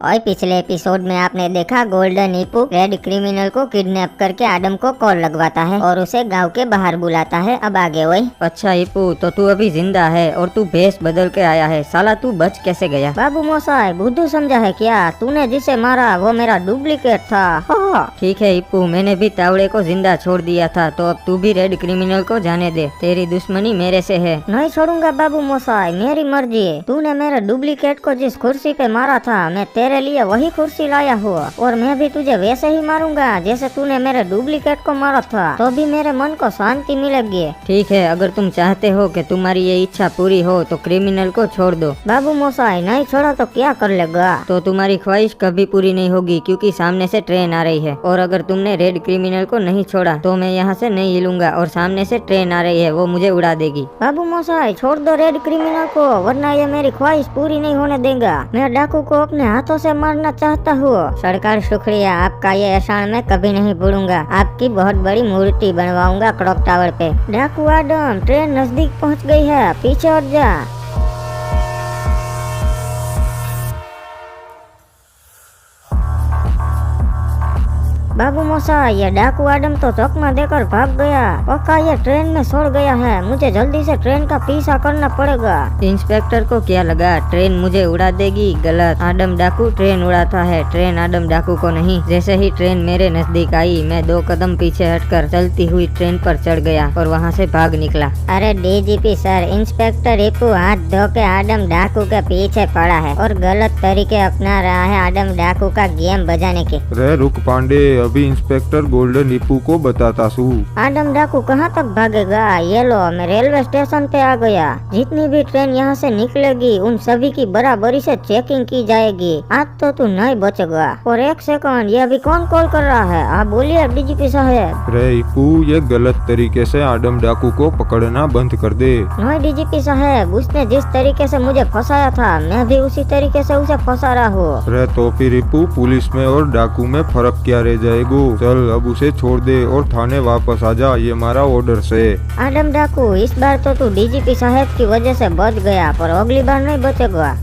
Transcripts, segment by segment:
और पिछले एपिसोड में आपने देखा गोल्डन ईपू रेड क्रिमिनल को किडनैप करके आडम को कॉल लगवाता है और उसे गांव के बाहर बुलाता है। अब आगे वही। अच्छा ईपू, तो तू अभी जिंदा है और तू भेष बदल के आया है। साला तू बच कैसे गया? बाबू मोसाई बुद्धू समझा है क्या? तूने जिसे मारा वो मेरा डुप्लीकेट था। ठीक है ईपू, मैंने भी तावड़े को जिंदा छोड़ दिया था, तो अब तू भी रेड क्रिमिनल को जाने दे। तेरी दुश्मनी मेरे से है। नहीं छोड़ूंगा बाबू मोसाई, मेरी मर्जी। तूने मेरे डुप्लीकेट को जिस कुर्सी पे मारा था, मैं तेरे लिए वही कुर्सी लाया हूँ और मैं भी तुझे वैसे ही मारूंगा जैसे तूने मेरे डुप्लीकेट को मारा था, तो भी मेरे मन को शांति मिलेगी। ठीक है, अगर तुम चाहते हो कि तुम्हारी ये इच्छा पूरी हो तो क्रिमिनल को छोड़ दो। बाबू मोसाई नहीं छोड़ा तो क्या कर लेगा? तो तुम्हारी ख्वाहिश कभी पूरी नहीं होगी, क्योंकि सामने से ट्रेन आ रही है। और अगर तुमने रेड क्रिमिनल को नहीं छोड़ा तो मैं यहाँ से नहीं हिलूंगा और सामने से ट्रेन आ रही है, वो मुझे उड़ा देगी। बाबू मोसाई छोड़ दो रेड क्रिमिनल को, वरना ये मेरी ख्वाहिश पूरी नहीं होने देगा। मैं डाकू को अपने हाथों से मारना चाहता हूँ। सरकार शुक्रिया, आपका ये एहसान मैं कभी नहीं भूलूंगा। आपकी बहुत बड़ी मूर्ति बनवाऊंगा क्लॉक टावर पे। डाकू आडम, ट्रेन नजदीक पहुँच गई है, पीछे हट जा। बाबू मोसाई ये डाकू आडम तो चकमा देकर भाग गया। पक्का ये ट्रेन में सड़ गया है। मुझे जल्दी से ट्रेन का पीछा करना पड़ेगा। इंस्पेक्टर को क्या लगा ट्रेन मुझे उड़ा देगी? गलत। आडम डाकू ट्रेन उड़ाता है, ट्रेन आडम डाकू को नहीं। जैसे ही ट्रेन मेरे नजदीक आई, मैं 2 कदम पीछे हटकर चलती हुई ट्रेन पर चढ़ गया और वहाँ से भाग निकला। अरे डीजीपी सर, इंस्पेक्टर ईपू हाथ धो के आडम डाकू के पीछे पड़ा है और गलत तरीके अपना रहा है आडम डाकू का गेम बजाने के। रे रुक पांडे, अभी इंस्पेक्टर गोल्डन ईपू को बताता सू। आडम डाकू कहाँ तक भागेगा? ये लो, मैं रेलवे स्टेशन पे आ गया। जितनी भी ट्रेन यहाँ से निकलेगी उन सभी की बराबरी से चेकिंग की जाएगी। आज तो तू नहीं बचेगा। और 1 सेकंड, ये अभी कौन कॉल कर रहा है? आप बोलिए डीजीपी साहब। रे ईपू, ये गलत तरीके से आडम डाकू को पकड़ना बंद कर दे। नहीं डीजीपी साहब, उसने जिस तरीके से मुझे फंसाया था, मैं भी उसी तरीके से उसे फंसा रहा हूँ। रे तो फिर ईपू, पुलिस में और डाकू में फर्क क्या रह जाएगा? चल अब उसे छोड़ दे और थाने वापस आ जा, ये हमारा ऑर्डर से। आडम डाकू, इस बार तो तू डीजीपी साहब की वजह से बच गया, पर अगली बार नहीं बचेगा।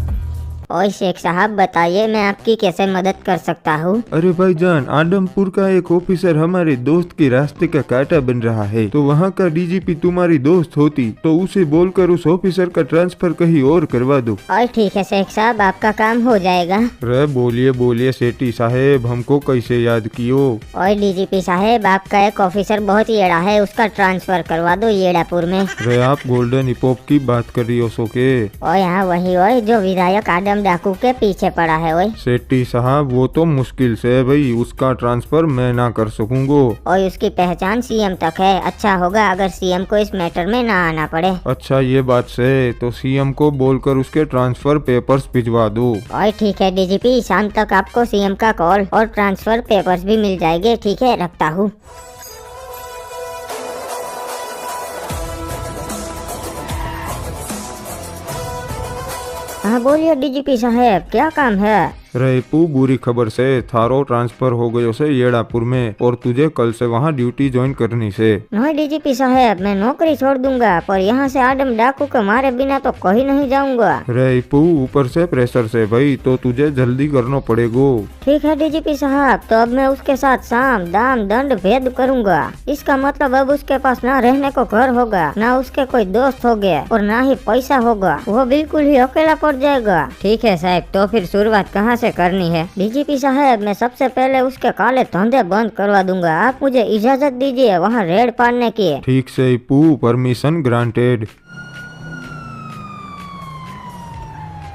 ओए शेख साहब, बताइए मैं आपकी कैसे मदद कर सकता हूँ? अरे भाईजान, आदमपुर का एक ऑफिसर हमारे दोस्त के रास्ते का कांटा बन रहा है, तो वहाँ का डीजीपी तुम्हारी दोस्त होती तो उसे बोलकर उस ऑफिसर का ट्रांसफर कहीं और करवा दो। और ठीक है शेख साहब, आपका काम हो जाएगा। रे बोलिए बोलिए सेठी साहेब, हमको कैसे याद कियो? और डीजीपी साहब, आपका एक ऑफिसर बहुत येड़ा है, उसका ट्रांसफर करवा दो येड़ापुर में। रे आप गोल्डन हिपहॉप की बात कर रही हो सोके? और यहाँ वही ओए जो विधायक आडम डाकू के पीछे पड़ा है। ओए सेठी साहब, वो तो मुश्किल से है भाई, उसका ट्रांसफर मैं ना कर सकूंगा। और उसकी पहचान सीएम तक है। अच्छा होगा अगर सीएम को इस मैटर में ना आना पड़े। अच्छा ये बात से, तो सीएम को बोलकर उसके ट्रांसफर पेपर्स भिजवा दो। और ठीक है डीजीपी, शाम तक आपको सीएम का कॉल और ट्रांसफर पेपर्स भी मिल जाएंगे। ठीक है, रखता हूँ। हाँ बोलिए डीजीपी साहब, क्या काम है? रेपू, बुरी खबर से थारो ट्रांसफर हो गयो से येड़ापुर में, और तुझे कल से वहाँ ड्यूटी ज्वाइन करनी से। नहीं डीजीपी साहब, मैं नौकरी छोड़ दूंगा, पर यहाँ से आडम डाकू के मारे बिना तो कहीं नहीं जाऊंगा। रेपू, ऊपर से प्रेशर से भाई, तो तुझे जल्दी करना पड़ेगा। ठीक है डीजीपी साहब, तो अब मैं उसके साथ साम दाम दंड भेद करूंगा। इसका मतलब अब उसके पास ना रहने को घर होगा, ना उसके कोई दोस्त होंगे और ना ही पैसा होगा। वो बिल्कुल ही अकेला पड़ जाएगा। ठीक है साहब, तो फिर शुरुआत कहाँ से करनी है? डीजीपी साहब, मैं सबसे पहले उसके काले धंधे बंद करवा दूंगा। आप मुझे इजाजत दीजिए वहाँ रेड पाड़ने की। ठीक से ईपू, परमिशन ग्रांटेड।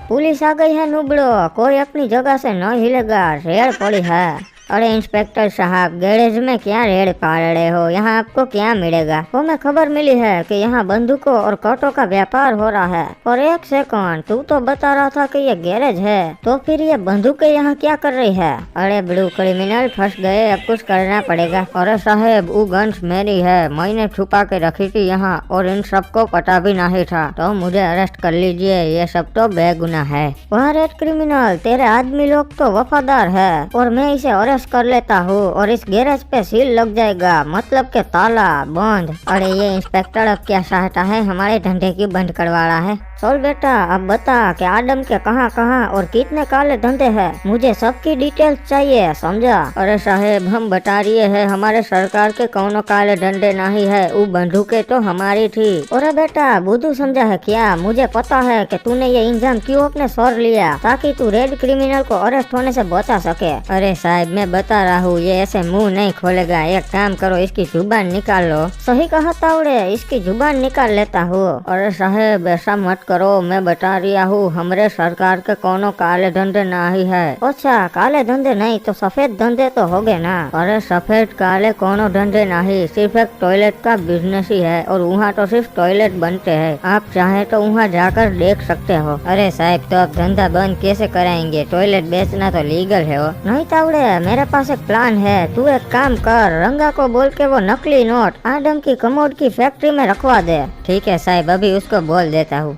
पुलिस आ गई है नुबड़ो, कोई अपनी जगह से न हिलेगा, रेड पड़ी है। अरे इंस्पेक्टर साहब, गैरेज में क्या रेड पाड़ रहे हो? यहाँ आपको क्या मिलेगा? वो मैं खबर मिली है कि यहाँ बंदूकों और कटों का व्यापार हो रहा है। और 1 सेकंड, तू तो बता रहा था कि ये गैरेज है, तो फिर ये बंदूकें यहाँ क्या कर रही है? अरे ब्लू क्रिमिनल, फंस गए, अब कुछ करना पड़ेगा। अरे साहब, वो गन्स मेरी है, मैंने छुपा के रखी थी यहाँ, और इन सबको पता भी नहीं था, तो मुझे अरेस्ट कर लीजिए, ये सब तो बेगुनाह है। वह रेड क्रिमिनल, तेरे आदमी लोग तो वफादार है और मैं इसे अरेस्ट कर लेता हूँ और इस गैरेज पे सील लग जाएगा, मतलब के ताला बंद। अरे ये इंस्पेक्टर अब क्या चाहता है? हमारे धंधे की बंद करवा रहा है। चल बेटा अब बता कि आदम के कहाँ कहाँ और कितने काले धंधे हैं, मुझे सबकी डिटेल्स चाहिए, समझा। अरे साहेब हम बता रही है हमारे सरकार के कौनो काले धंधे नहीं है, वो बंदूकें तो हमारी थी। अरे बेटा बुद्धू समझा है क्या, मुझे पता है कि तूने ये इंजाम क्यों अपने सर लिया, ताकि तू रेड क्रिमिनल को अरेस्ट होने से बचा सके। अरे साहब मैं बता रहा हूँ ये ऐसे मुंह नहीं खोलेगा, एक काम करो इसकी जुबान निकाल लो। सही कहा तावड़े, इसकी जुबान निकाल लेता हूँ। अरे साहेब ऐसा मत करो, मैं बता रहा हूँ हमारे सरकार के कोनो काले धंधे नहीं है। अच्छा काले धंधे नहीं तो सफेद धंधे तो हो गए ना। अरे सफेद काले कोनो धंधे नहीं, सिर्फ एक टॉयलेट का बिजनेस ही है और वहाँ तो सिर्फ टॉयलेट बनते हैं, आप चाहे तो वहाँ जाकर देख सकते हो। अरे साहब तो अब धंधा बंद कैसे कराएंगे, टॉयलेट बेचना तो लीगल है वो। नहीं तावड़े मेरे पास एक प्लान है, तू एक काम कर, रंगा को बोल के वो नकली नोट आदम की कमोड की फैक्ट्री में रखवा दे। ठीक है साहब अभी उसको बोल देता हूँ।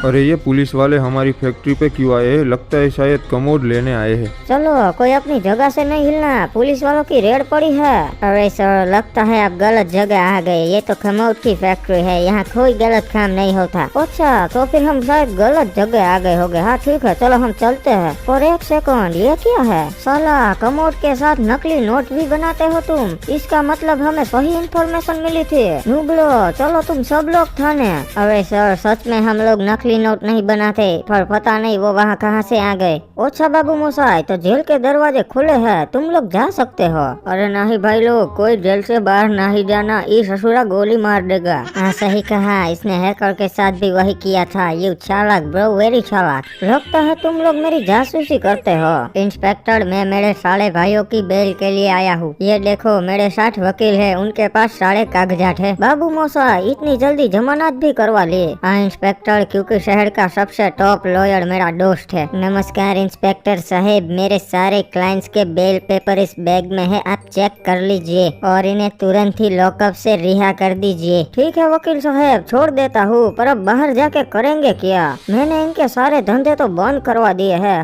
अरे ये पुलिस वाले हमारी फैक्ट्री पे क्यों आए हैं? लगता है शायद कमोड लेने आए हैं। चलो कोई अपनी जगह से नहीं हिलना, पुलिस वालों की रेड पड़ी है। अरे सर लगता है आप गलत जगह आ गए, ये तो कमोड की फैक्ट्री है, यहाँ कोई गलत काम नहीं होता। अच्छा तो फिर हम शायद गलत जगह आ गए होंगे। हाँ ठीक है चलो हम चलते हैं। और एक सेकंड ये क्या है, साला कमोड के साथ नकली नोट भी बनाते हो तुम, इसका मतलब हमें सही इंफॉर्मेशन मिली थी। नुबलो चलो तुम सब लोग थाने। अरे सर सच में हम लोग नकली नोट नहीं बनाते, पर पता नहीं वो वहाँ कहाँ से आ गए। अच्छा बाबू मोसाई तो जेल के दरवाजे खुले हैं, तुम लोग जा सकते हो। अरे नहीं भाई लोग, कोई जेल से बाहर नहीं जाना, ये ससुरा गोली मार देगा। हाँ सही कहा, इसने हैकर के साथ भी वही किया था। यू चालाक ब्रो, वेरी चालाक। लगता है तुम लोग मेरी जासूसी करते हो। इंस्पेक्टर मैं मेरे सारे भाइयों की बेल के लिए आया हूँ, ये देखो मेरे 60 वकील है, उनके पास सारे कागजात है। बाबू मोसाई इतनी जल्दी जमानत भी करवा लिए। हाँ इंस्पेक्टर, क्योंकि शहर का सबसे टॉप लॉयर मेरा दोस्त है। नमस्कार इंस्पेक्टर साहब, मेरे सारे क्लाइंट्स के बेल पेपर इस बैग में है, आप चेक कर लीजिए और इन्हें तुरंत ही लॉकअप से रिहा कर दीजिए। ठीक है वकील साहब छोड़ देता हूँ, पर अब बाहर जाके करेंगे क्या, मैंने इनके सारे धंधे तो बंद करवा दिए है।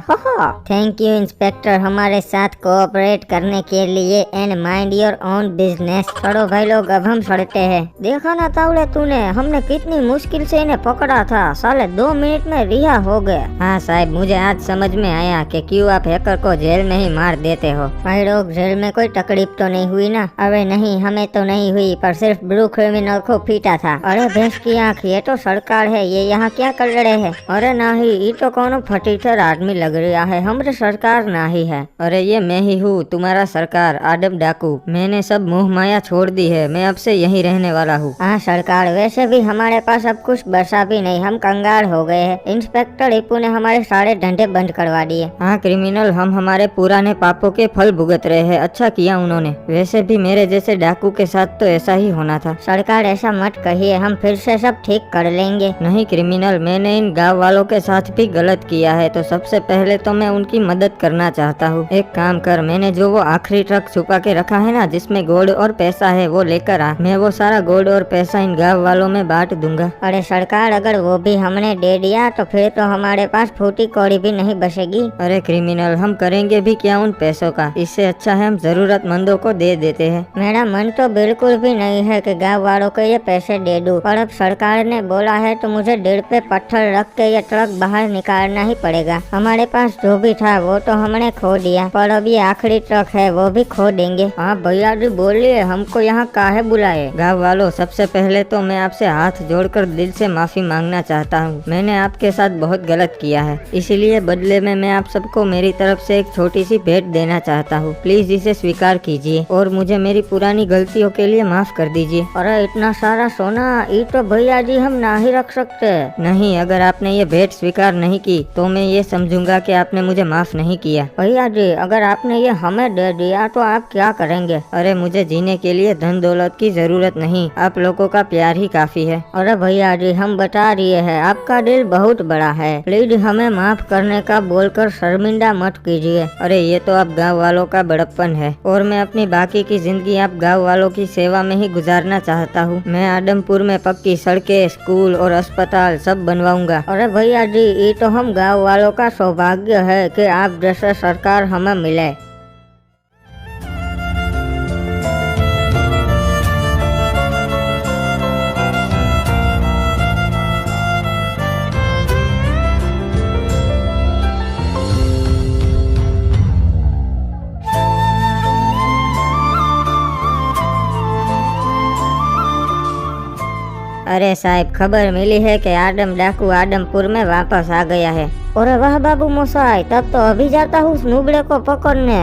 थैंक यू इंस्पेक्टर हमारे साथ कोऑपरेट करने के लिए, and mind your own business. चलो भाई लोग अब हम चढ़ते हैं। देखा ना तावड़े तूने, हमने कितनी मुश्किल से इन्हें पकड़ा था, साले 2 मिनट में रिहा हो गए। हाँ साहब मुझे आज समझ में आया कि क्यों आप हैकर को जेल में ही मार देते हो। भाई लोग जेल में कोई तकलीफ तो नहीं हुई ना? अरे नहीं हमें तो नहीं हुई, पर सिर्फ ब्लू क्रिमिनल को पीटा था। अरे भैंस की आँख, ये तो सरकार है, ये यहाँ क्या कर रहे हैं? अरे नहीं ये तो कौन फटीचर आदमी लग रहा है, हमारे सरकार नहीं है। अरे ये मैं ही हूँ तुम्हारा सरकार आदम डाकू, मैंने सब मोह माया छोड़ दी है, मैं अब से यहीं रहने वाला हूँ। हाँ सरकार, वैसे भी हमारे पास अब कुछ बचा भी नहीं, हम कंगाल हो गए हैं। इंस्पेक्टर इपू ने हमारे सारे धंधे बंद करवा दिए। हाँ क्रिमिनल, हम हमारे पुराने पापों के फल भुगत रहे हैं, अच्छा किया उन्होंने। वैसे भी मेरे जैसे डाकू के साथ तो ऐसा ही होना था। सरकार ऐसा मत कहिए, हम फिर से सब ठीक कर लेंगे। नहीं क्रिमिनल, मैंने इन गांव वालों के साथ भी गलत किया है, तो सबसे पहले तो मैं उनकी मदद करना चाहता हूँ। एक काम कर, मैंने जो वो आखिरी ट्रक छुपा के रखा है ना जिसमें गोल्ड और पैसा है, वो लेकर आ, मैं वो सारा गोल्ड और पैसा इन गाँव वालों में बांट दूंगा। अरे सरकार अगर वो भी हमने दे दिया तो फिर तो हमारे पास फूटी कौड़ी भी नहीं बचेगी। अरे क्रिमिनल, हम करेंगे भी क्या उन पैसों का, इससे अच्छा है हम जरूरतमंदों को दे देते हैं। मेरा मन तो बिल्कुल भी नहीं है कि गांव वालों को ये पैसे दे दूं, पर अब सरकार ने बोला है तो मुझे दिल पे पत्थर रख के ये ट्रक बाहर निकालना ही पड़ेगा। हमारे पास जो भी था वो तो हमने खो दिया, पर अब ये आखिरी ट्रक है वो भी खो देंगे। हाँ भैया जी बोलिए, हमको यहाँ काहे बुलाए? गाँव वालों, सबसे पहले तो मैं आपसे हाथ जोड़कर दिल से माफी मांगना चाहता हूँ। मैंने आपके साथ बहुत गलत किया है, इसीलिए बदले में मैं आप सबको मेरी तरफ से एक छोटी सी भेंट देना चाहता हूँ। प्लीज इसे स्वीकार कीजिए और मुझे मेरी पुरानी गलतियों के लिए माफ कर दीजिए। अरे इतना सारा सोना ये तो भैया जी हम ना ही रख सकते। नहीं, अगर आपने ये भेंट स्वीकार नहीं की तो मैं ये समझूंगा कि आपने मुझे माफ नहीं किया। भैया जी अगर आपने ये हमें दे दिया तो आप क्या करेंगे? अरे मुझे जीने के लिए धन दौलत की जरूरत नहीं, आप लोगों का प्यार ही काफी है। अरे भैया जी हम बता रहे हैं, आपका दिल बहुत बड़ा है, प्लीज हमें माफ करने का बोलकर शर्मिंदा मत कीजिए। अरे ये तो आप गांव वालों का बड़प्पन है, और मैं अपनी बाकी की जिंदगी आप गांव वालों की सेवा में ही गुजारना चाहता हूँ। मैं आदमपुर में पक्की सड़कें, स्कूल और अस्पताल सब बनवाऊंगा। अरे भैया जी ये तो हम गांव वालों का सौभाग्य है कि आप जैसे सरकार हमें मिले। अरे साहब, खबर मिली है कि आडम डाकू आडमपुर में वापस आ गया है। अरे वाह बाबू मोसाई, तब तो अभी जाता हूँ उस नुबड़े को पकड़ने।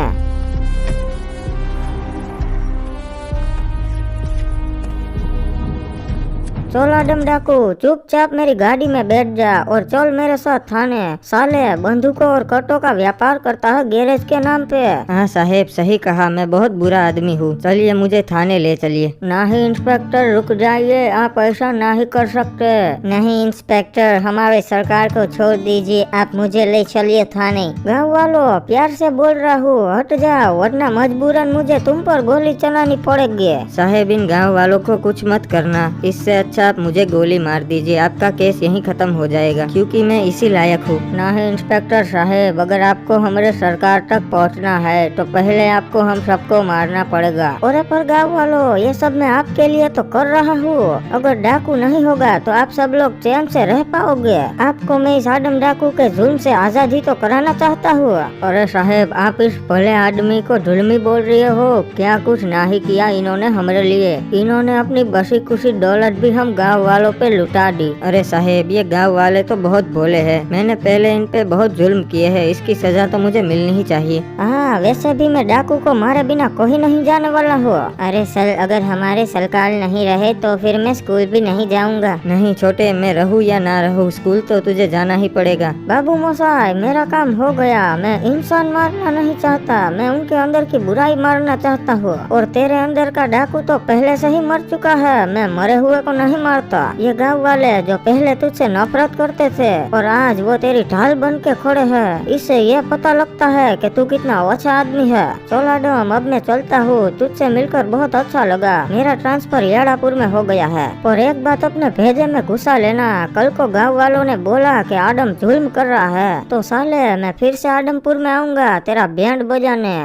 चल आडम डाकू, चुपचाप मेरी गाड़ी में बैठ जा और चल मेरे साथ थाने। साले बंदूकों और कट्टों का व्यापार करता है गैरेज के नाम पे। हाँ साहेब, सही कहा, मैं बहुत बुरा आदमी हूँ। चलिए मुझे थाने ले चलिए। नहीं इंस्पेक्टर, रुक जाइए, आप ऐसा नहीं कर सकते। नहीं इंस्पेक्टर, हमारे सरकार को छोड़ दीजिए, आप मुझे ले चलिए थाने। गाँव वालों, प्यार से बोल रहा हूँ, हट जाओ वरना मजबूरन मुझे तुम पर गोली चलानी पड़ेगी। साहेब, इन गाँव वालों को कुछ मत करना, इससे अच्छा आप मुझे गोली मार दीजिए, आपका केस यहीं खत्म हो जाएगा, क्योंकि मैं इसी लायक हूँ। नहीं इंस्पेक्टर साहेब, अगर आपको हमारे सरकार तक पहुँचना है तो पहले आपको हम सबको मारना पड़ेगा। और पर गाँव वालों, ये सब मैं आपके लिए तो कर रहा हूँ। अगर डाकू नहीं होगा तो आप सब लोग चैन से रह पाओगे। आपको मैं इस आदम डाकू के जुल्म से आजादी तो कराना चाहता हूँ। अरे साहेब, आप इस भले आदमी को जुल्मी बोल रहे हो? क्या कुछ नहीं किया इन्होंने हमारे लिए। इन्होंने अपनी बसी खुशी दौलत भी हम गांव वालों पे लुटा दी। अरे साहेब, ये गांव वाले तो बहुत भोले हैं, मैंने पहले इन पे बहुत जुल्म किए हैं, इसकी सजा तो मुझे मिलनी ही चाहिए। हाँ, वैसे भी मैं डाकू को मारे बिना कोई नहीं जाने वाला हूँ। अरे सर, अगर हमारे सरकार नहीं रहे तो फिर मैं स्कूल भी नहीं जाऊंगा। नहीं छोटे, मैं रहूँ या ना रहूँ, स्कूल तो तुझे जाना ही पड़ेगा। बाबू मोसाई, मेरा काम हो गया। मैं इंसान मारना नहीं चाहता, मैं उनके अंदर की बुराई मारना चाहता हूँ। और तेरे अंदर का डाकू तो पहले से ही मर चुका है, मैं मरे हुए को नहीं मारता। ये गांव वाले जो पहले तुझसे नफरत करते थे और आज वो तेरी ढाल बन के खड़े हैं, इससे ये पता लगता है कि तू कितना अच्छा आदमी है। चल आडम, अब मैं चलता हूँ, तुझसे मिलकर बहुत अच्छा लगा। मेरा ट्रांसफर येड़ापुर में हो गया है। और एक बात अपने भेजे में घुसा लेना, कल को गाँव वालों ने बोला कि आडम जुल्म कर रहा है तो साले मैं फिर से आडमपुर में आऊंगा तेरा बैंड बजाने।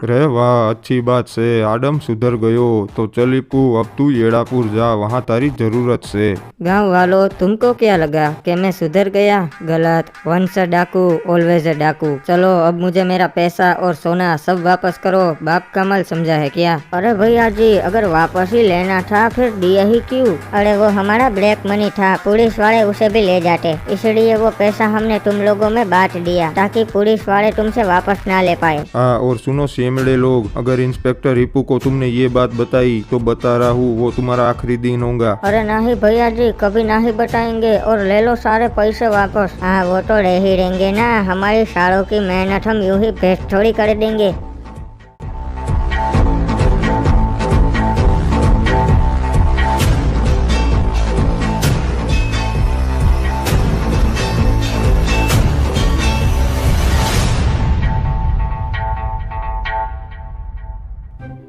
रे वाह, अच्छी बात से आडम सुधर गयो। तो चलीपू, अब तू येड़ापुर जा, वहाँ तारी जरूरत से। गांव वालों, तुमको क्या लगा कि मैं सुधर गया? गलत। वंस अ डाकू ऑलवेज अ डाकू। चलो अब मुझे मेरा पैसा और सोना सब वापस करो, बाप का माल समझा है क्या? अरे भैया जी, अगर वापस ही लेना था फिर दिया ही क्यों? अरे वो हमारा ब्लैक मनी था, पुलिस वाले उसे भी ले जाते, इसलिए वो पैसा हमने तुम लोगों में बांट दिया ताकि पुलिस वाले तुमसे वापस ना ले पाए। हाँ, और सुनो शेमड़े लोग, अगर इंस्पेक्टर हिप्पू को तुमने ये बात बताई तो बता रहा हूँ वो तुम्हारा आखिरी दिन होगा। अरे नहीं भैया जी, कभी नहीं बताएंगे, और ले लो सारे पैसे वापस। हाँ, वो तो ले ही देंगे ना, हमारी सालों की मेहनत हम यूं ही वेस्ट थोड़ी कर देंगे।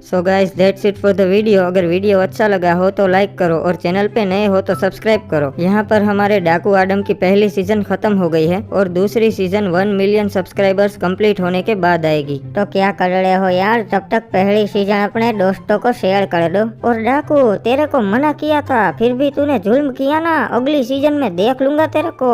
So guys, that's it for the video. अगर वीडियो अच्छा लगा हो तो लाइक करो और चैनल पे नए हो तो सब्सक्राइब करो। यहाँ पर हमारे डाकू आडम की पहली सीजन खत्म हो गई है और दूसरी सीजन 1 मिलियन सब्सक्राइबर्स कंप्लीट होने के बाद आएगी। तो क्या कर रहे हो यार, तब तक पहली सीजन अपने दोस्तों को शेयर कर दो। और डाकू, तेरे को मना किया था फिर भी तूने जुल्म किया ना, अगली सीजन में देख लूंगा तेरे को।